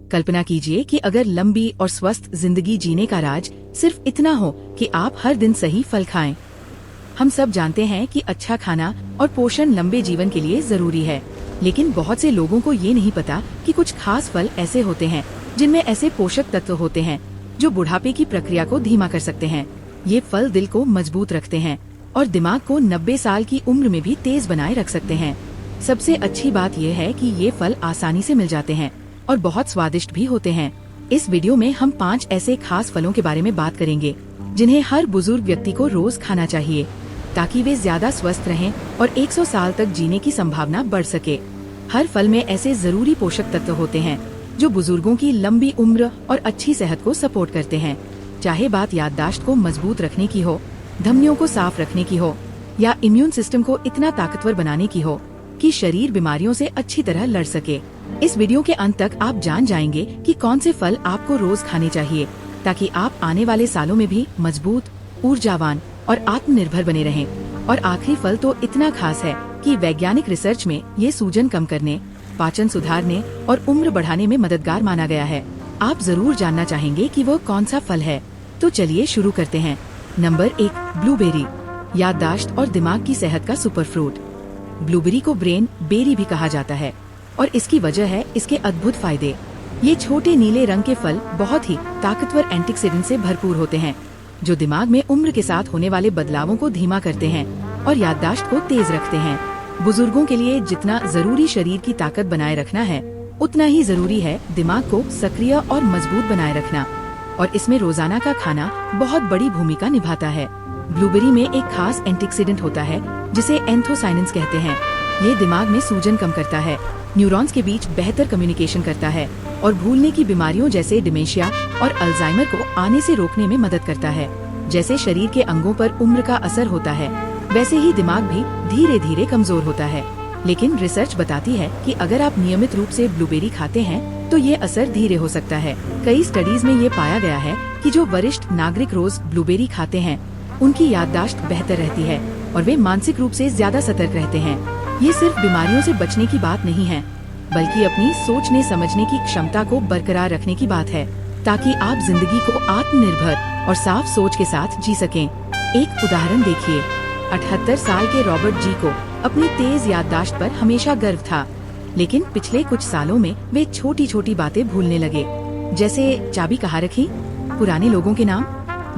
कल्पना कीजिए कि अगर लंबी और स्वस्थ जिंदगी जीने का राज सिर्फ इतना हो कि आप हर दिन सही फल खाएं। हम सब जानते हैं कि अच्छा खाना और पोषण लंबे जीवन के लिए जरूरी है, लेकिन बहुत से लोगों को ये नहीं पता कि कुछ खास फल ऐसे होते हैं जिनमें ऐसे पोषक तत्व होते हैं जो बुढ़ापे की प्रक्रिया को धीमा कर सकते हैं। ये फल दिल को मजबूत रखते हैं और दिमाग को 90 साल की उम्र में भी तेज बनाए रख सकते हैं। सबसे अच्छी बात यह है कि ये फल आसानी से मिल जाते हैं और बहुत स्वादिष्ट भी होते हैं। इस वीडियो में हम 5 ऐसे खास फलों के बारे में बात करेंगे जिन्हें हर बुजुर्ग व्यक्ति को रोज खाना चाहिए ताकि वे ज्यादा स्वस्थ रहें और 100 साल तक जीने की संभावना बढ़ सके। हर फल में ऐसे जरूरी पोषक तत्व होते हैं जो बुजुर्गों की लंबी उम्र और अच्छी सेहत को सपोर्ट करते हैं। चाहे बात याददाश्त को मजबूत रखने की हो, धमनियों को साफ रखने की हो या इम्यून सिस्टम को इतना ताकतवर बनाने की हो कि शरीर बीमारियों से अच्छी तरह लड़ सके। इस वीडियो के अंत तक आप जान जाएंगे कि कौन से फल आपको रोज खाने चाहिए ताकि आप आने वाले सालों में भी मजबूत, ऊर्जावान और आत्मनिर्भर बने रहें। और आखिरी फल तो इतना खास है कि वैज्ञानिक रिसर्च में ये सूजन कम करने, पाचन सुधारने और उम्र बढ़ाने में मददगार माना गया है। आप जरूर जानना चाहेंगे कि वो कौन सा फल है, तो चलिए शुरू करते हैं। Number 1, blueberry. याददाश्त और दिमाग की सेहत का सुपर फ्रूट। ब्लूबेरी को ब्रेन बेरी भी कहा जाता है और इसकी वजह है इसके अद्भुत फायदे। ये छोटे नीले रंग के फल बहुत ही ताकतवर एंटीऑक्सीडेंट से भरपूर होते हैं जो दिमाग में उम्र के साथ होने वाले बदलावों को धीमा करते हैं और याददाश्त को तेज रखते हैं। बुजुर्गों के लिए जितना जरूरी शरीर की ताकत बनाए रखना है, उतना ही जरूरी है दिमाग को सक्रिय और मजबूत बनाए रखना, और इसमें रोजाना का खाना बहुत बड़ी भूमिका निभाता है। ब्लूबेरी में एक खास एंटीऑक्सीडेंट होता है जिसे एंथोसाइनिन्स कहते हैं। ये दिमाग में सूजन कम करता है, न्यूरॉन्स के बीच बेहतर कम्युनिकेशन करता है और भूलने की बीमारियों जैसे डिमेंशिया और अल्जाइमर को आने से रोकने में मदद करता है। जैसे शरीर के अंगों पर उम्र का असर होता है, वैसे ही दिमाग भी धीरे धीरे कमजोर होता है। लेकिन रिसर्च बताती है कि अगर आप नियमित रूप से ब्लूबेरी खाते हैं तो ये असर धीरे हो सकता है। कई स्टडीज में ये पाया गया है कि जो वरिष्ठ नागरिक रोज ब्लूबेरी खाते हैं उनकी याददाश्त बेहतर रहती है और वे मानसिक रूप से ज्यादा सतर्क रहते हैं। ये सिर्फ बीमारियों से बचने की बात नहीं है, बल्कि अपनी सोचने समझने की क्षमता को बरकरार रखने की बात है ताकि आप जिंदगी को आत्मनिर्भर और साफ सोच के साथ जी सकें। एक उदाहरण देखिए। 78 साल के रॉबर्ट जी को अपनी तेज याददाश्त पर हमेशा गर्व था, लेकिन पिछले कुछ सालों में वे छोटी छोटी बातें भूलने लगे, जैसे चाबी कहाँ रखी, पुराने लोगों के नाम,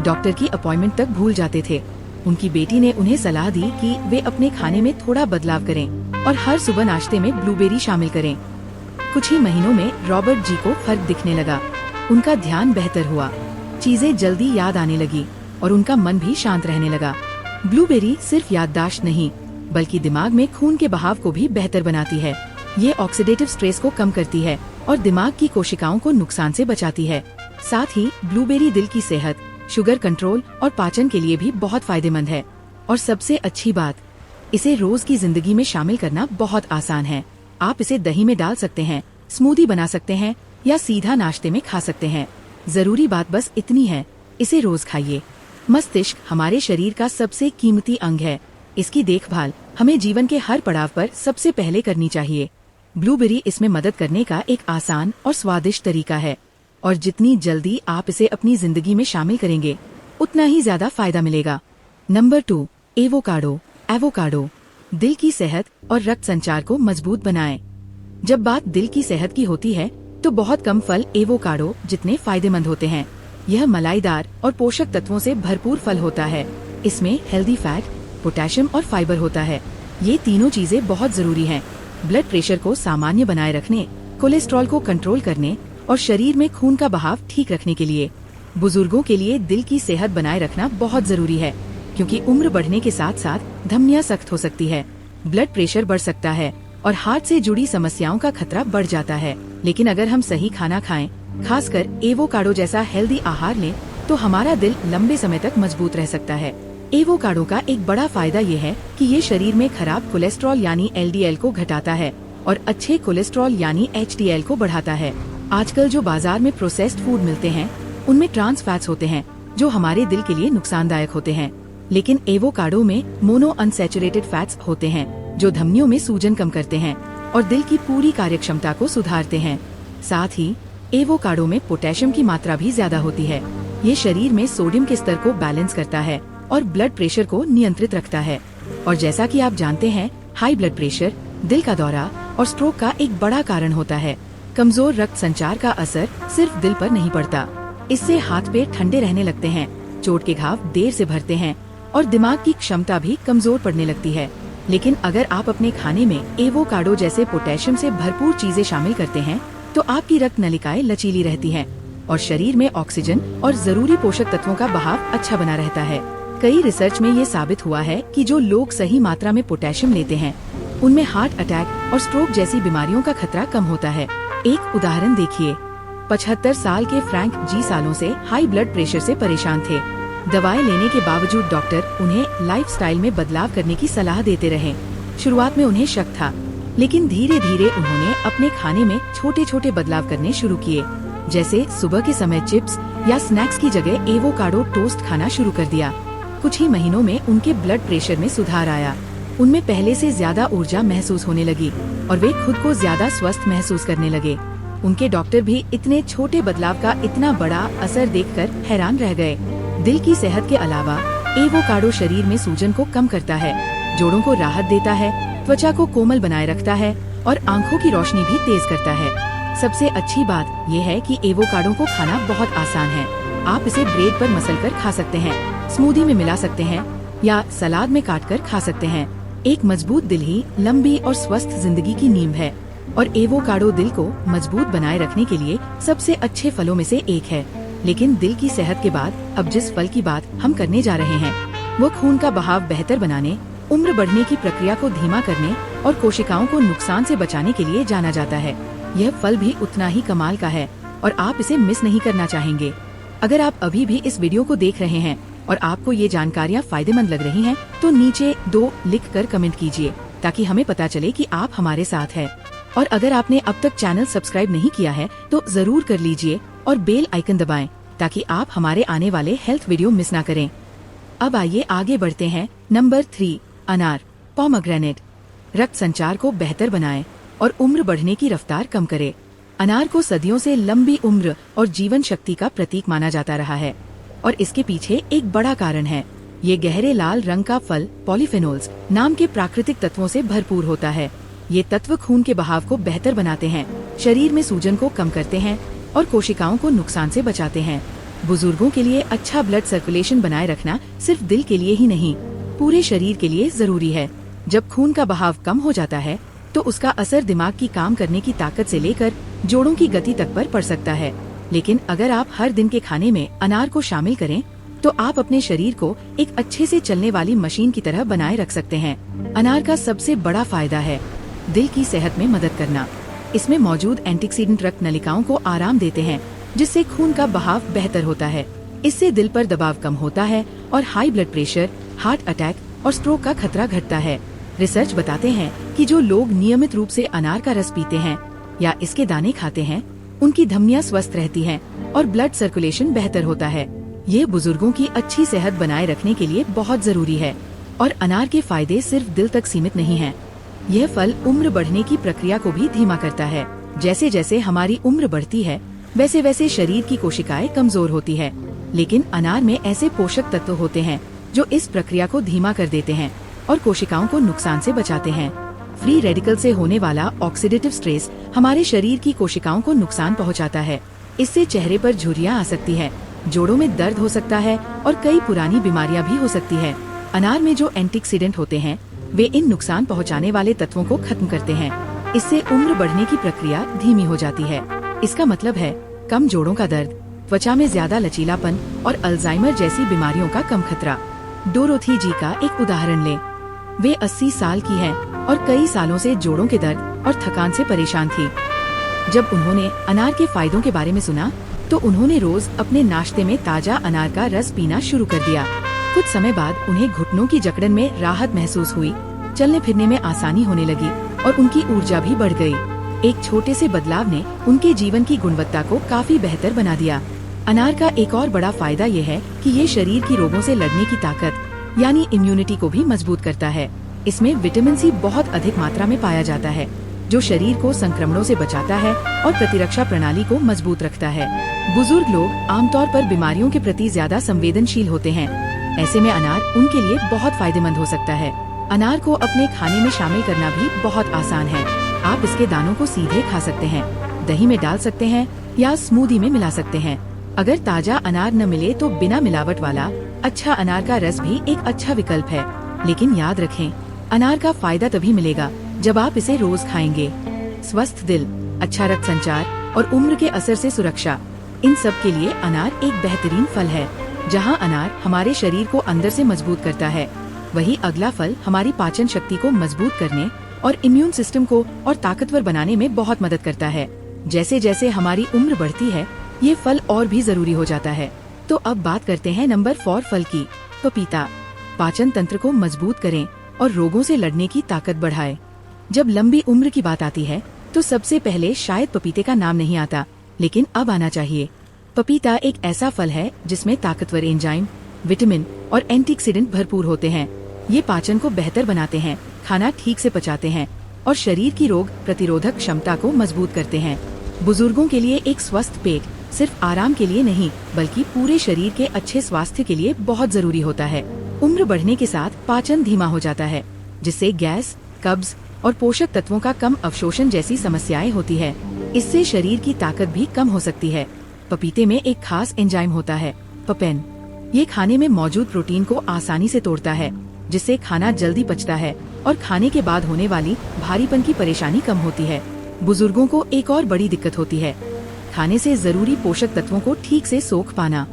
डॉक्टर की अपॉइंटमेंट तक भूल जाते थे। उनकी बेटी ने उन्हें सलाह दी कि वे अपने खाने में थोड़ा बदलाव करें और हर सुबह नाश्ते में ब्लूबेरी शामिल करें। कुछ ही महीनों में रॉबर्ट जी को फर्क दिखने लगा। उनका ध्यान बेहतर हुआ, चीजें जल्दी याद आने लगी और उनका मन भी शांत रहने लगा। ब्लूबेरी सिर्फ याददाश्त नहीं, बल्कि दिमाग में खून के बहाव को भी बेहतर बनाती है। ये ऑक्सीडेटिव स्ट्रेस को कम करती है और दिमाग की कोशिकाओं को नुकसान से बचाती है। साथ ही ब्लूबेरी दिल की सेहत, शुगर कंट्रोल और पाचन के लिए भी बहुत फायदेमंद है। और सबसे अच्छी बात, इसे रोज की जिंदगी में शामिल करना बहुत आसान है। आप इसे दही में डाल सकते हैं, स्मूदी बना सकते हैं या सीधा नाश्ते में खा सकते हैं। जरूरी बात बस इतनी है, इसे रोज खाइए। मस्तिष्क हमारे शरीर का सबसे कीमती अंग है। इसकी देखभाल हमें जीवन के हर पड़ाव पर सबसे पहले करनी चाहिए। ब्लूबेरी इसमें मदद करने का एक आसान और स्वादिष्ट तरीका है, और जितनी जल्दी आप इसे अपनी जिंदगी में शामिल करेंगे उतना ही ज्यादा फायदा मिलेगा। Number 2, avocado. एवोकाडो दिल की सेहत और रक्त संचार को मजबूत बनाए। जब बात दिल की सेहत की होती है तो बहुत कम फल एवोकाडो जितने फायदेमंद होते हैं। यह मलाईदार और पोषक तत्वों से भरपूर फल होता है। इसमें हेल्दी फैट, पोटेशियम और फाइबर होता है। ये तीनों चीजें बहुत जरूरी हैं ब्लड प्रेशर को सामान्य बनाए रखने, कोलेस्ट्रॉल को कंट्रोल करने और शरीर में खून का बहाव ठीक रखने के लिए। बुजुर्गों के लिए दिल की सेहत बनाए रखना बहुत जरूरी है, क्योंकि उम्र बढ़ने के साथ साथ धमनियां सख्त हो सकती है, ब्लड प्रेशर बढ़ सकता है और हार्ट से जुड़ी समस्याओं का खतरा बढ़ जाता है। लेकिन अगर हम सही खाना खाएं, खासकर एवोकाडो जैसा हेल्दी आहार लें, तो हमारा दिल लंबे समय तक मजबूत रह सकता है। एवोकाडो का एक बड़ा फायदा ये है कि ये शरीर में खराब कोलेस्ट्रॉल यानी LDL को घटाता है और अच्छे कोलेस्ट्रॉल यानी HDL को बढ़ाता है। आजकल जो बाजार में प्रोसेस्ड फूड मिलते हैं उनमें ट्रांस फैट्स होते हैं जो हमारे दिल के लिए नुकसानदायक होते हैं, लेकिन एवोकाडो में मोनो अनसैचुरेटेड फैट्स होते हैं जो धमनियों में सूजन कम करते हैं और दिल की पूरी कार्यक्षमता को सुधारते हैं। साथ ही एवोकाडो में पोटेशियम की मात्रा भी ज्यादा होती है। ये शरीर में सोडियम के स्तर को बैलेंस करता है और ब्लड प्रेशर को नियंत्रित रखता है। और जैसा कि आप जानते हैं, हाई ब्लड प्रेशर दिल का दौरा और स्ट्रोक का एक बड़ा कारण होता है। कमजोर रक्त संचार का असर सिर्फ दिल पर नहीं पड़ता, इससे हाथ पैर ठंडे रहने लगते हैं, चोट के घाव देर से भरते हैं और दिमाग की क्षमता भी कमजोर पड़ने लगती है। लेकिन अगर आप अपने खाने में एवोकाडो जैसे पोटेशियम से भरपूर चीजें शामिल करते हैं तो आपकी रक्त नलिकाएं लचीली रहती हैं और शरीर में ऑक्सीजन और जरूरी पोषक तत्वों का बहाव अच्छा बना रहता है। कई रिसर्च में ये साबित हुआ है कि जो लोग सही मात्रा में पोटेशियम लेते हैं उनमें हार्ट अटैक और स्ट्रोक जैसी बीमारियों का खतरा कम होता है। एक उदाहरण देखिए, 75 साल के फ्रैंक जी सालों से हाई ब्लड प्रेशर से परेशान थे। दवाएं लेने के बावजूद डॉक्टर उन्हें लाइफस्टाइल में बदलाव करने की सलाह देते रहे। शुरुआत में उन्हें शक था, लेकिन धीरे धीरे उन्होंने अपने खाने में छोटे छोटे बदलाव करने शुरू किए, जैसे सुबह के समय चिप्स या स्नैक्स की जगह एवोकाडो टोस्ट खाना शुरू कर दिया। कुछ ही महीनों में उनके ब्लड प्रेशर में सुधार आया, उनमें पहले से ज्यादा ऊर्जा महसूस होने लगी और वे खुद को ज्यादा स्वस्थ महसूस करने लगे। उनके डॉक्टर भी इतने छोटे बदलाव का इतना बड़ा असर देखकर हैरान रह गए। दिल की सेहत के अलावा एवोकाडो शरीर में सूजन को कम करता है, जोड़ों को राहत देता है, त्वचा को कोमल बनाए रखता है और आँखों की रोशनी भी तेज करता है। सबसे अच्छी बात यह है कि एवोकाडो को खाना बहुत आसान है। आप इसे ब्रेड पर मसलकर खा सकते हैं, स्मूदी में मिला सकते हैं या सलाद में काटकर खा सकते हैं। एक मजबूत दिल ही लंबी और स्वस्थ जिंदगी की नींव है और एवोकाडो दिल को मजबूत बनाए रखने के लिए सबसे अच्छे फलों में से एक है। लेकिन दिल की सेहत के बाद अब जिस फल की बात हम करने जा रहे हैं वो खून का बहाव बेहतर बनाने, उम्र बढ़ने की प्रक्रिया को धीमा करने और कोशिकाओं को नुकसान से बचाने के लिए जाना जाता है। यह फल भी उतना ही कमाल का है और आप इसे मिस नहीं करना चाहेंगे। अगर आप अभी भी इस वीडियो को देख रहे हैं और आपको ये जानकारियाँ फायदेमंद लग रही हैं, तो नीचे 2 लिख कर कमेंट कीजिए ताकि हमें पता चले कि आप हमारे साथ हैं। और अगर आपने अब तक चैनल सब्सक्राइब नहीं किया है तो जरूर कर लीजिए और बेल आइकन दबाएं ताकि आप हमारे आने वाले हेल्थ वीडियो मिस ना करें। अब आइए आगे बढ़ते हैं। नंबर 3, अनार पोमेग्रेनेट रक्त संचार को बेहतर बनाए और उम्र बढ़ने की रफ्तार कम करे। अनार को सदियों से लंबी उम्र और जीवन शक्ति का प्रतीक माना जाता रहा है और इसके पीछे एक बड़ा कारण है। ये गहरे लाल रंग का फल पॉलीफेनोल्स नाम के प्राकृतिक तत्वों से भरपूर होता है। ये तत्व खून के बहाव को बेहतर बनाते हैं, शरीर में सूजन को कम करते हैं और कोशिकाओं को नुकसान से बचाते हैं। बुजुर्गों के लिए अच्छा ब्लड सर्कुलेशन बनाए रखना सिर्फ दिल के लिए ही नहीं, पूरे शरीर के लिए जरूरी है। जब खून का बहाव कम हो जाता है तो उसका असर दिमाग की काम करने की ताकत से लेकर जोड़ों की गति तक पर पड़ सकता है। लेकिन अगर आप हर दिन के खाने में अनार को शामिल करें तो आप अपने शरीर को एक अच्छे से चलने वाली मशीन की तरह बनाए रख सकते हैं। अनार का सबसे बड़ा फायदा है दिल की सेहत में मदद करना। इसमें मौजूद एंटीऑक्सीडेंट रक्त नलिकाओं को आराम देते हैं, जिससे खून का बहाव बेहतर होता है। इससे दिल पर दबाव कम होता है और high blood pressure, heart attack और स्ट्रोक का खतरा घटता है। रिसर्च बताते हैं कि जो लोग नियमित रूप से अनार का रस पीते हैं या इसके दाने खाते हैं, उनकी धमनियां स्वस्थ रहती हैं और ब्लड सर्कुलेशन बेहतर होता है। ये बुजुर्गों की अच्छी सेहत बनाए रखने के लिए बहुत जरूरी है। और अनार के फायदे सिर्फ दिल तक सीमित नहीं हैं। यह फल उम्र बढ़ने की प्रक्रिया को भी धीमा करता है। जैसे जैसे हमारी उम्र बढ़ती है वैसे वैसे शरीर की कोशिकाएं कमजोर होती है, लेकिन अनार में ऐसे पोषक तत्व होते हैं जो इस प्रक्रिया को धीमा कर देते हैं और कोशिकाओं को नुकसान से बचाते हैं। फ्री रेडिकल से होने वाला ऑक्सीडेटिव स्ट्रेस हमारे शरीर की कोशिकाओं को नुकसान पहुंचाता है। इससे चेहरे पर झुर्रियां आ सकती है, जोड़ों में दर्द हो सकता है और कई पुरानी बीमारियां भी हो सकती है। अनार में जो एंटीऑक्सीडेंट होते हैं वे इन नुकसान पहुंचाने वाले तत्वों को खत्म करते हैं। इससे उम्र बढ़ने की प्रक्रिया धीमी हो जाती है। इसका मतलब है कम जोड़ों का दर्द, त्वचा में ज्यादा लचीलापन और अल्जाइमर जैसी बीमारियों का कम खतरा। डोरोथी जी का एक उदाहरण लें। वे 80 साल की हैं और कई सालों से जोड़ों के दर्द और थकान से परेशान थी। जब उन्होंने अनार के फायदों के बारे में सुना तो उन्होंने रोज अपने नाश्ते में ताजा अनार का रस पीना शुरू कर दिया। कुछ समय बाद उन्हें घुटनों की जकड़न में राहत महसूस हुई, चलने फिरने में आसानी होने लगी और उनकी ऊर्जा भी बढ़ गई। एक छोटे से बदलाव ने उनके जीवन की गुणवत्ता को काफी बेहतर बना दिया। अनार का एक और बड़ा फायदा ये है कि ये शरीर की रोगों से लड़ने की ताकत यानी इम्यूनिटी को भी मजबूत करता है। इसमें विटामिन सी बहुत अधिक मात्रा में पाया जाता है जो शरीर को संक्रमणों से बचाता है और प्रतिरक्षा प्रणाली को मजबूत रखता है। बुजुर्ग लोग आमतौर पर बीमारियों के प्रति ज्यादा संवेदनशील होते हैं। ऐसे में अनार उनके लिए बहुत फायदेमंद हो सकता है। अनार को अपने खाने में शामिल करना भी बहुत आसान है। आप इसके दानों को सीधे खा सकते हैं, दही में डाल सकते हैं या स्मूदी में मिला सकते हैं। अगर ताजा अनार न मिले तो बिना मिलावट वाला अच्छा अनार का रस भी एक अच्छा विकल्प है। लेकिन याद रखें, अनार का फायदा तभी मिलेगा जब आप इसे रोज खाएंगे। स्वस्थ दिल, अच्छा रक्त संचार और उम्र के असर से सुरक्षा, इन सब के लिए अनार एक बेहतरीन फल है। जहां अनार हमारे शरीर को अंदर से मजबूत करता है, वहीं अगला फल हमारी पाचन शक्ति को मजबूत करने और इम्यून सिस्टम को और ताकतवर बनाने में बहुत मदद करता है। जैसे जैसे हमारी उम्र बढ़ती है, ये फल और भी जरूरी हो जाता है। तो अब बात करते हैं नंबर 4 फल की, पपीता। पाचन तंत्र को मजबूत करें और रोगों से लड़ने की ताकत बढ़ाए। जब लंबी उम्र की बात आती है तो सबसे पहले शायद पपीते का नाम नहीं आता, लेकिन अब आना चाहिए। पपीता एक ऐसा फल है जिसमें ताकतवर एंजाइम, विटामिन और एंटीऑक्सीडेंट भरपूर होते हैं। ये पाचन को बेहतर बनाते हैं, खाना ठीक से पचाते हैं और शरीर की रोग प्रतिरोधक क्षमता को मजबूत करते हैं। बुजुर्गों के लिए एक स्वस्थ पेट सिर्फ आराम के लिए नहीं, बल्कि पूरे शरीर के अच्छे स्वास्थ्य के लिए बहुत जरूरी होता है। उम्र बढ़ने के साथ पाचन धीमा हो जाता है, जिससे गैस, कब्ज और पोषक तत्वों का कम अवशोषण जैसी समस्याएं होती है। इससे शरीर की ताकत भी कम हो सकती है। पपीते में एक खास एंजाइम होता है, पपेन। ये खाने में मौजूद प्रोटीन को आसानी से तोड़ता है, जिससे खाना जल्दी पचता है और खाने के बाद होने वाली भारीपन की परेशानी कम होती है। बुजुर्गों को एक और बड़ी दिक्कत होती है, खाने से जरूरी पोषक तत्वों को ठीक से सोख पाना।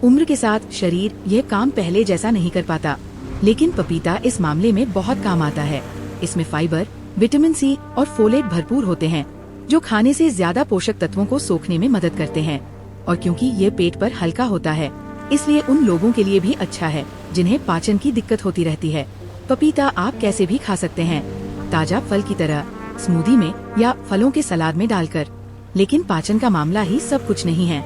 उम्र के साथ शरीर यह काम पहले जैसा नहीं कर पाता, लेकिन पपीता इस मामले में बहुत काम आता है। इसमें फाइबर, विटामिन सी और फोलेट भरपूर होते हैं, जो खाने से ज्यादा पोषक तत्वों को सोखने में मदद करते हैं। और क्योंकि ये पेट पर हल्का होता है, इसलिए उन लोगों के लिए भी अच्छा है जिन्हें पाचन की दिक्कत होती रहती है। पपीता आप कैसे भी खा सकते हैं, ताजा फल की तरह, स्मूदी में या फलों के सलाद में डालकर। लेकिन पाचन का मामला ही सब कुछ नहीं है।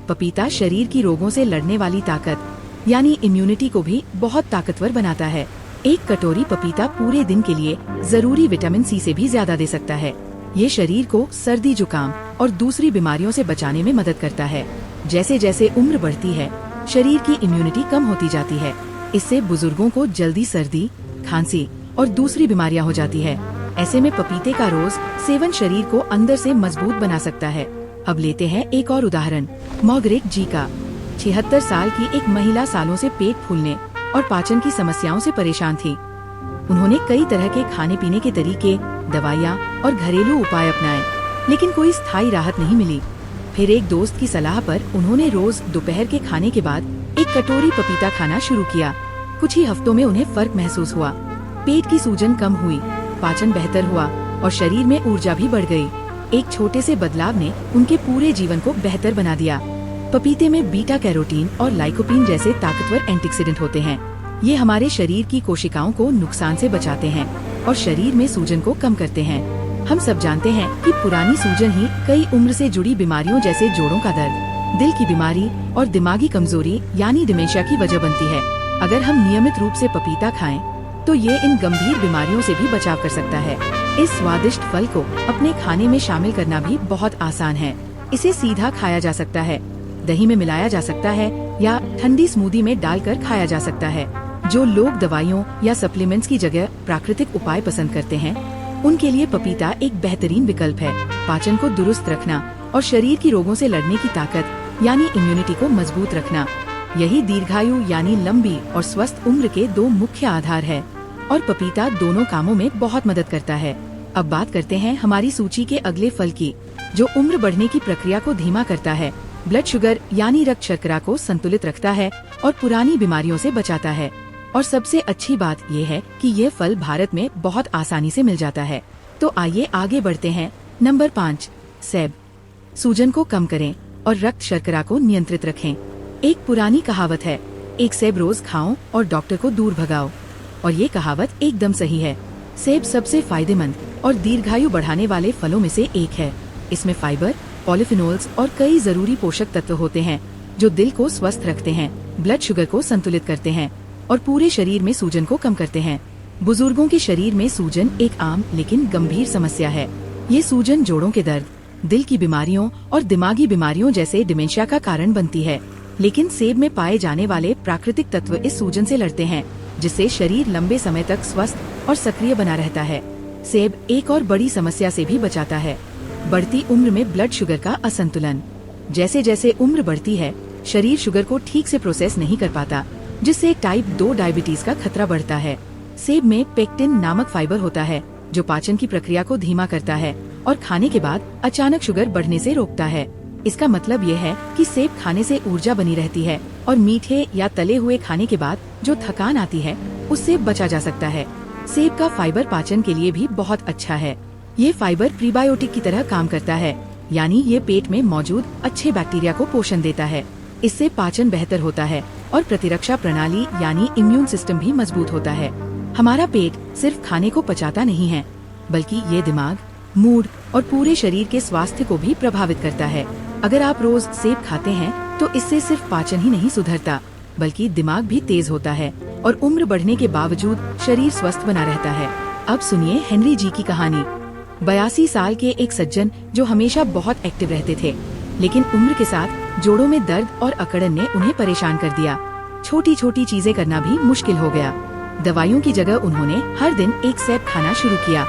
पपीता शरीर की रोगों से लड़ने वाली ताकत यानी इम्यूनिटी को भी बहुत ताकतवर बनाता है। एक कटोरी पपीता पूरे दिन के लिए जरूरी विटामिन सी से भी ज्यादा दे सकता है। ये शरीर को सर्दी, जुकाम और दूसरी बीमारियों से बचाने में मदद करता है। जैसे जैसे उम्र बढ़ती है, शरीर की इम्यूनिटी कम होती जाती है। इससे बुजुर्गों को जल्दी सर्दी, खांसी और दूसरी बीमारियां हो जाती है। ऐसे में पपीते का रोज सेवन शरीर को अंदर से मजबूत बना सकता है। अब लेते हैं एक और उदाहरण, मार्गरेट जी का। 76 साल की एक महिला सालों से पेट फूलने और पाचन की समस्याओं से परेशान थी। उन्होंने कई तरह के खाने पीने के तरीके, दवाइयाँ और घरेलू उपाय अपनाए, लेकिन कोई स्थायी राहत नहीं मिली। फिर एक दोस्त की सलाह पर उन्होंने रोज दोपहर के खाने के बाद एक कटोरी पपीता खाना शुरू किया। कुछ ही हफ्तों में उन्हें फर्क महसूस हुआ। पेट की सूजन कम हुई, पाचन बेहतर हुआ और शरीर में ऊर्जा भी बढ़ गई। एक छोटे से बदलाव ने उनके पूरे जीवन को बेहतर बना दिया। पपीते में बीटा कैरोटीन और लाइकोपीन जैसे ताकतवर एंटीऑक्सीडेंट होते हैं। ये हमारे शरीर की कोशिकाओं को नुकसान से बचाते हैं और शरीर में सूजन को कम करते हैं। हम सब जानते हैं कि पुरानी सूजन ही कई उम्र से जुड़ी बीमारियों जैसे जोड़ों का दर्द, दिल की बीमारी और दिमागी कमजोरी यानी डिमेंशिया की वजह बनती है। अगर हम नियमित रूप से पपीता खाएं, तो ये इन गंभीर बीमारियों से भी बचाव कर सकता है। इस स्वादिष्ट फल को अपने खाने में शामिल करना भी बहुत आसान है। इसे सीधा खाया जा सकता है, दही में मिलाया जा सकता है या ठंडी स्मूदी में डालकर खाया जा सकता है। जो लोग दवाइयों या सप्लीमेंट्स की जगह प्राकृतिक उपाय पसंद करते हैं, उनके लिए पपीता एक बेहतरीन विकल्प है। पाचन को दुरुस्त रखना और शरीर की रोगों से लड़ने की ताकत यानी इम्यूनिटी को मजबूत रखना, यही दीर्घायु यानी लंबी और स्वस्थ उम्र के दो मुख्य आधार है। और पपीता दोनों कामों में बहुत मदद करता है। अब बात करते हैं हमारी सूची के अगले फल की, जो उम्र बढ़ने की प्रक्रिया को धीमा करता है, ब्लड शुगर यानी रक्त शर्करा को संतुलित रखता है और पुरानी बीमारियों से बचाता है। और सबसे अच्छी बात ये है कि ये फल भारत में बहुत आसानी से मिल जाता है। तो आइए आगे बढ़ते हैं। नंबर 5, सेब। सूजन को कम करें और रक्त शर्करा को नियंत्रित रखें। एक पुरानी कहावत है, एक सेब रोज खाओ और डॉक्टर को दूर भगाओ। और ये कहावत एकदम सही है। सेब सबसे फायदेमंद और दीर्घायु बढ़ाने वाले फलों में से एक है। इसमें फाइबर, पॉलीफिनोल्स और कई जरूरी पोषक तत्व होते हैं, जो दिल को स्वस्थ रखते हैं, ब्लड शुगर को संतुलित करते हैं और पूरे शरीर में सूजन को कम करते हैं। बुजुर्गों के शरीर में सूजन एक आम लेकिन गंभीर समस्या है। ये सूजन जोड़ों के दर्द, दिल की बीमारियों और दिमागी बीमारियों जैसे डिमेंशिया का कारण बनती है। लेकिन सेब में पाए जाने वाले प्राकृतिक तत्व इस सूजन से लड़ते हैं, जिससे शरीर लंबे समय तक स्वस्थ और सक्रिय बना रहता है। सेब एक और बड़ी समस्या से भी बचाता है, बढ़ती उम्र में ब्लड शुगर का असंतुलन। जैसे जैसे उम्र बढ़ती है, शरीर शुगर को ठीक से प्रोसेस नहीं कर पाता, जिससे टाइप 2 डायबिटीज का खतरा बढ़ता है। सेब में पेक्टिन नामक फाइबर होता है, जो पाचन की प्रक्रिया को धीमा करता है और खाने के बाद अचानक शुगर बढ़ने से रोकता है। इसका मतलब ये है कि सेब खाने से ऊर्जा बनी रहती है और मीठे या तले हुए खाने के बाद जो थकान आती है, उससे बचा जा सकता है। सेब का फाइबर पाचन के लिए भी बहुत अच्छा है। ये फाइबर प्रीबायोटिक की तरह काम करता है, यानी ये पेट में मौजूद अच्छे बैक्टीरिया को पोषण देता है। इससे पाचन बेहतर होता है और प्रतिरक्षा प्रणाली यानी इम्यून सिस्टम भी मजबूत होता है। हमारा पेट सिर्फ खाने को पचाता नहीं है, बल्कि ये दिमाग, मूड और पूरे शरीर के स्वास्थ्य को भी प्रभावित करता है। अगर आप रोज सेब खाते हैं तो इससे सिर्फ पाचन ही नहीं सुधरता, बल्कि दिमाग भी तेज होता है और उम्र बढ़ने के बावजूद शरीर स्वस्थ बना रहता है। अब सुनिए हेनरी जी की कहानी। 82 साल के एक सज्जन जो हमेशा बहुत एक्टिव रहते थे, लेकिन उम्र के साथ जोड़ों में दर्द और अकड़न ने उन्हें परेशान कर दिया। छोटी छोटी चीजें करना भी मुश्किल हो गया। दवाइयों की जगह उन्होंने हर दिन एक सेब खाना शुरू किया।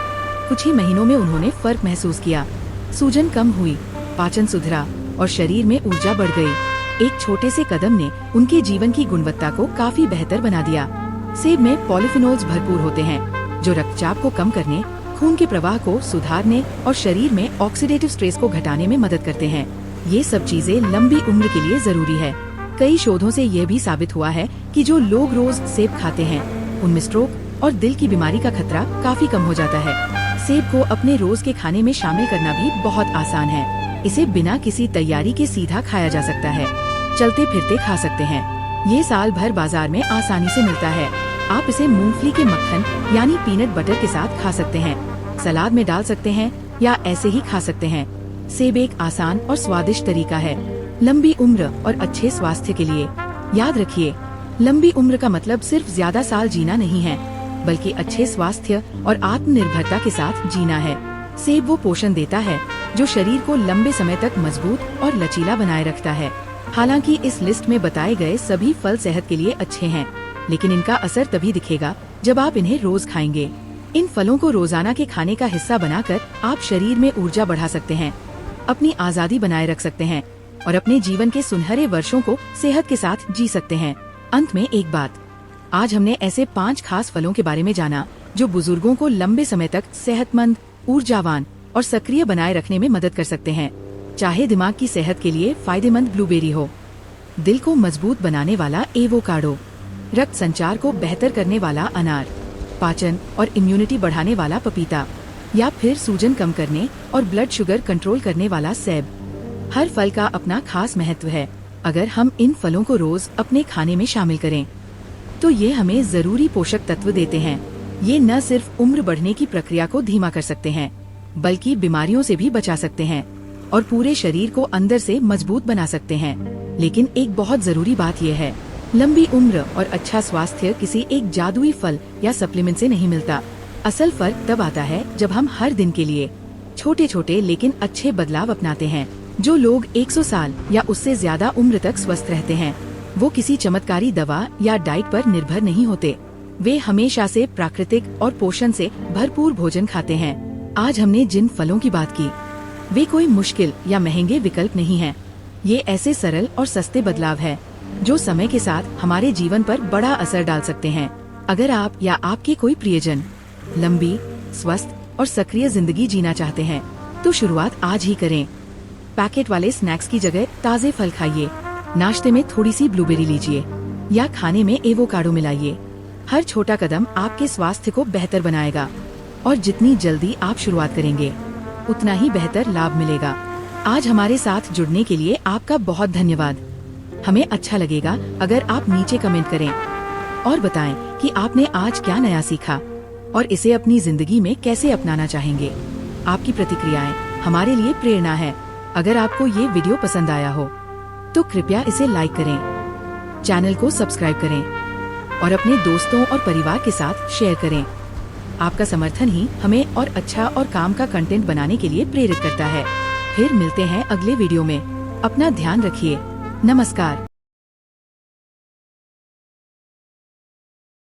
कुछ ही महीनों में उन्होंने फर्क महसूस किया। सूजन कम हुई, पाचन सुधरा और शरीर में ऊर्जा बढ़ गई। एक छोटे से कदम ने उनके जीवन की गुणवत्ता को काफी बेहतर बना दिया। सेब में पॉलिफिनोल्स भरपूर होते हैं, जो रक्तचाप को कम करने, खून के प्रवाह को सुधारने और शरीर में ऑक्सीडेटिव स्ट्रेस को घटाने में मदद करते हैं। ये सब चीजें लंबी उम्र के लिए जरूरी है। कई शोधों से यह भी साबित हुआ है कि जो लोग रोज सेब खाते हैं, उनमें स्ट्रोक और दिल की बीमारी का खतरा काफी कम हो जाता है। सेब को अपने रोज के खाने में शामिल करना भी बहुत आसान है। इसे बिना किसी तैयारी के सीधा खाया जा सकता है। चलते फिरते खा सकते हैं। ये साल भर बाजार में आसानी से मिलता है। आप इसे मूंगफली के मक्खन यानी पीनट बटर के साथ खा सकते हैं, सलाद में डाल सकते हैं या ऐसे ही खा सकते हैं। सेब एक आसान और स्वादिष्ट तरीका है लंबी उम्र और अच्छे स्वास्थ्य के लिए। याद रखिए, लंबी उम्र का मतलब सिर्फ ज्यादा साल जीना नहीं है, बल्कि अच्छे स्वास्थ्य और आत्मनिर्भरता के साथ जीना है। सेब वो पोषण देता है जो शरीर को लंबे समय तक मजबूत और लचीला बनाए रखता है। हालांकि इस लिस्ट में बताए गए सभी फल सेहत के लिए अच्छे हैं, लेकिन इनका असर तभी दिखेगा जब आप इन्हें रोज खाएंगे। इन फलों को रोजाना के खाने का हिस्सा बनाकर आप शरीर में ऊर्जा बढ़ा सकते हैं, अपनी आजादी बनाए रख सकते हैं और अपने जीवन के सुनहरे वर्षों को सेहत के साथ जी सकते हैं। अंत में एक बात, आज हमने ऐसे 5 खास फलों के बारे में जाना जो बुजुर्गों को लंबे समय तक सेहतमंद, ऊर्जावान और सक्रिय बनाए रखने में मदद कर सकते हैं। चाहे दिमाग की सेहत के लिए फायदेमंद ब्लूबेरी हो, दिल को मजबूत बनाने वाला एवोकाडो, रक्त संचार को बेहतर करने वाला अनार, पाचन और इम्यूनिटी बढ़ाने वाला पपीता, या फिर सूजन कम करने और ब्लड शुगर कंट्रोल करने वाला सेब। हर फल का अपना खास महत्व है। अगर हम इन फलों को रोज अपने खाने में शामिल करें, तो ये हमें जरूरी पोषक तत्व देते हैं। ये न सिर्फ उम्र बढ़ने की प्रक्रिया को धीमा कर सकते हैं, बल्कि बीमारियों से भी बचा सकते हैं और पूरे शरीर को अंदर से मजबूत बना सकते हैं। लेकिन एक बहुत जरूरी बात यह है, लंबी उम्र और अच्छा स्वास्थ्य किसी एक जादुई फल या सप्लीमेंट से नहीं मिलता। असल फर्क तब आता है जब हम हर दिन के लिए छोटे छोटे लेकिन अच्छे बदलाव अपनाते हैं। जो लोग 100 साल या उससे ज्यादा उम्र तक स्वस्थ रहते हैं, वो किसी चमत्कारी दवा या डाइट पर निर्भर नहीं होते। वे हमेशा से प्राकृतिक और पोषण से भरपूर भोजन खाते हैं। आज हमने जिन फलों की बात की, वे कोई मुश्किल या महंगे विकल्प नहीं हैं। ये ऐसे सरल और सस्ते बदलाव हैं, जो समय के साथ हमारे जीवन पर बड़ा असर डाल सकते हैं। अगर आप या आपके कोई प्रियजन लंबी, स्वस्थ और सक्रिय जिंदगी जीना चाहते हैं, तो शुरुआत आज ही करें। पैकेट वाले स्नैक्स की जगह ताजे फल खाइए, नाश्ते में थोड़ी सी ब्लूबेरी लीजिए या खाने में एवोकाडो मिलाइए। हर छोटा कदम आपके स्वास्थ्य को बेहतर बनाएगा और जितनी जल्दी आप शुरुआत करेंगे, उतना ही बेहतर लाभ मिलेगा। आज हमारे साथ जुड़ने के लिए आपका बहुत धन्यवाद। हमें अच्छा लगेगा अगर आप नीचे कमेंट करें और बताएं कि आपने आज क्या नया सीखा और इसे अपनी जिंदगी में कैसे अपनाना चाहेंगे। आपकी प्रतिक्रियाएं हमारे लिए प्रेरणा है। अगर आपको ये वीडियो पसंद आया हो, तो कृपया इसे लाइक करें, चैनल को सब्सक्राइब करें और अपने दोस्तों और परिवार के साथ शेयर करें। आपका समर्थन ही हमें और अच्छा और काम का कंटेंट बनाने के लिए प्रेरित करता है। फिर मिलते हैं अगले वीडियो में। अपना ध्यान रखिए। नमस्कार।